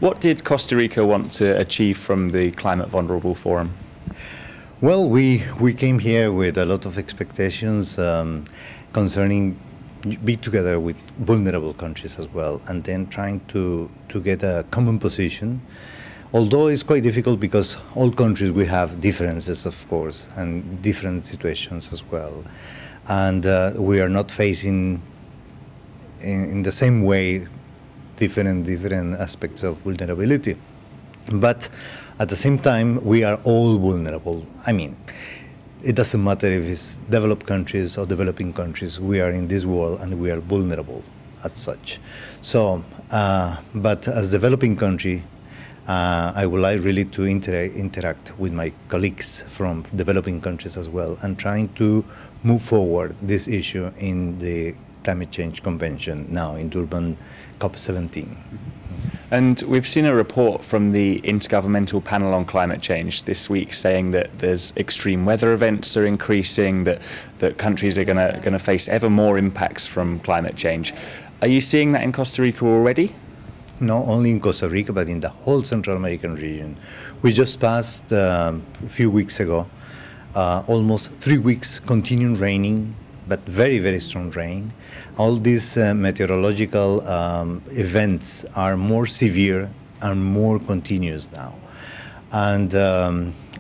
What did Costa Rica want to achieve from the Climate Vulnerable Forum? Well, we came here with a lot of expectations concerning be together with vulnerable countries as well, and then trying to get a common position. Although it's quite difficult because all countries we have differences, of course, and different situations as well, and we are not facing in the same way different aspects of vulnerability. But at the same time, we are all vulnerable. I mean, it doesn't matter if it's developed countries or developing countries. We are in this world and we are vulnerable as such. So, but as developing country, I would like really to interact with my colleagues from developing countries as well, and trying to move forward this issue in the Climate Change Convention now in Durban COP17. And we've seen a report from the Intergovernmental Panel on Climate Change this week saying that there's extreme weather events are increasing, that countries are going to face ever more impacts from climate change. Are you seeing that in Costa Rica already? Not only in Costa Rica, but in the whole Central American region. We just passed a few weeks ago, almost 3 weeks continuing raining, but very, very strong rain. All these meteorological events are more severe and more continuous now. And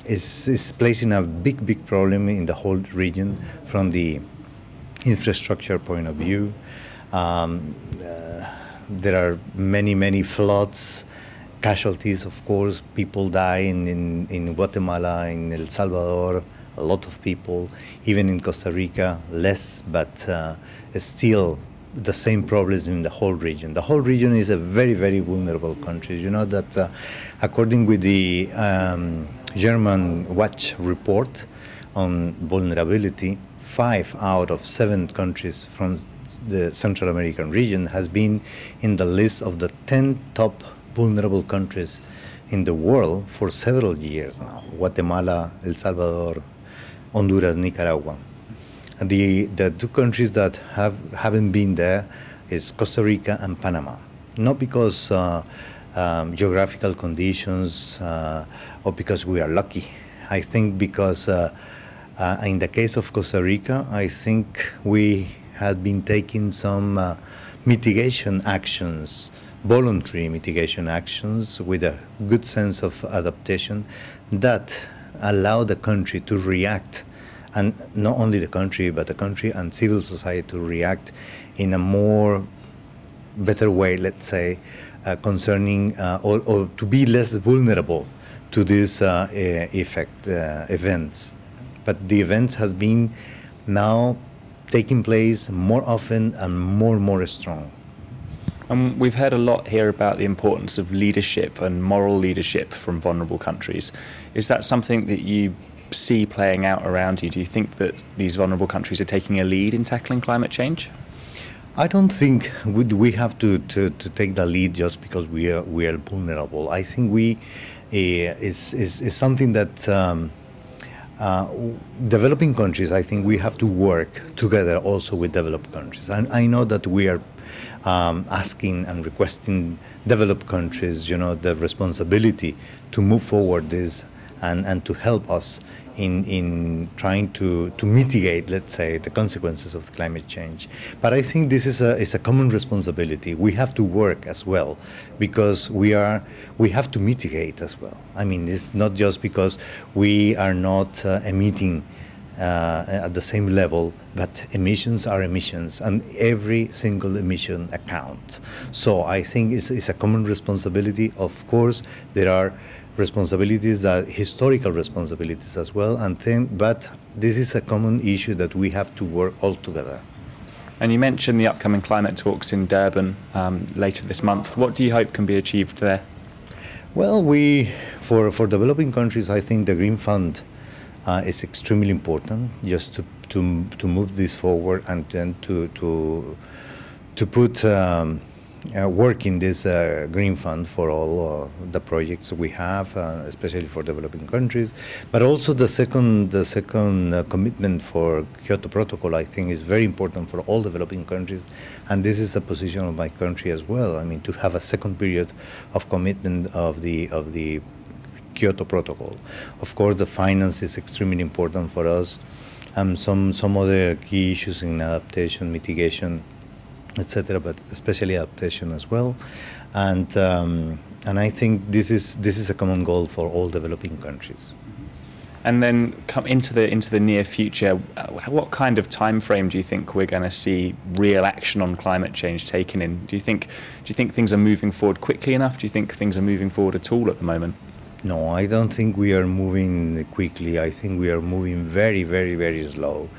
it's placing a big problem in the whole region from the infrastructure point of view. There are many floods, casualties, of course. People die in Guatemala, in El Salvador, a lot of people. Even in Costa Rica, less, but it's still the same problems in the whole region. The whole region is a very vulnerable country. You know that according with the German Watch report on vulnerability, 5 out of 7 countries from the Central American region has been in the list of the 10 top vulnerable countries in the world for several years now. Guatemala, El Salvador, Honduras, Nicaragua. And the 2 countries that haven't been there is Costa Rica and Panama. Not because geographical conditions or because we are lucky. I think because in the case of Costa Rica, I think we had been taking some mitigation actions, voluntary mitigation actions with a good sense of adaptation that allow the country to react, and not only the country, but the country and civil society to react in a more better way, let's say, concerning or to be less vulnerable to these events. But the events has been now taking place more often and more strong. We've heard a lot here about the importance of leadership and moral leadership from vulnerable countries. Is that something that you see playing out around you? Do you think that these vulnerable countries are taking a lead in tackling climate change? I don't think we have to take the lead just because we are vulnerable. I think is something that developing countries, I think we have to work together also with developed countries. And I know that we are asking and requesting developed countries, you know, the responsibility to move forward this and to help us in trying to mitigate, let's say, the consequences of climate change. But I think this is a common responsibility. We have to work as well, because we have to mitigate as well. I mean, it's not just because we are not emitting at the same level, but emissions are emissions, and every single emission accounts. So I think it's a common responsibility. Of course, there are responsibilities, historical responsibilities as well, but this is a common issue that we have to work all together. And you mentioned the upcoming climate talks in Durban later this month. What do you hope can be achieved there? Well, for developing countries, I think the Green Fund is extremely important, just to move this forward, and then to put work in this green fund for all the projects we have, especially for developing countries. But also the second commitment for Kyoto Protocol, I think, is very important for all developing countries, and this is the position of my country as well. I mean, to have a second period of commitment of the Kyoto Protocol. Of course, the finance is extremely important for us, and some other key issues in adaptation, mitigation, etc., but especially adaptation as well, and I think this is a common goal for all developing countries. And then come into the near future, what kind of time frame do you think we're going to see real action on climate change taken in? Do you think things are moving forward quickly enough? Do you think things are moving forward at all at the moment? No, I don't think we are moving quickly. I think we are moving very, very, very slow.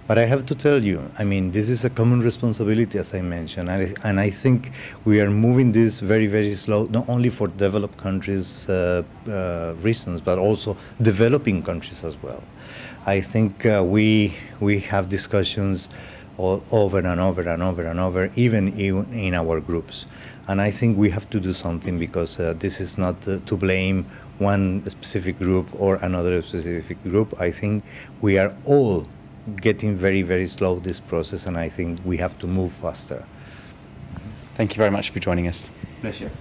But I have to tell you, I mean, this is a common responsibility, as I mentioned, and I think we are moving this very, very slow, not only for developed countries' reasons, but also developing countries as well. I think we have discussions over and over and over and over, even in our groups. And I think we have to do something, because this is not to blame one specific group or another specific group. I think we are all getting very, very slow this process, and I think we have to move faster. Thank you very much for joining us. Pleasure.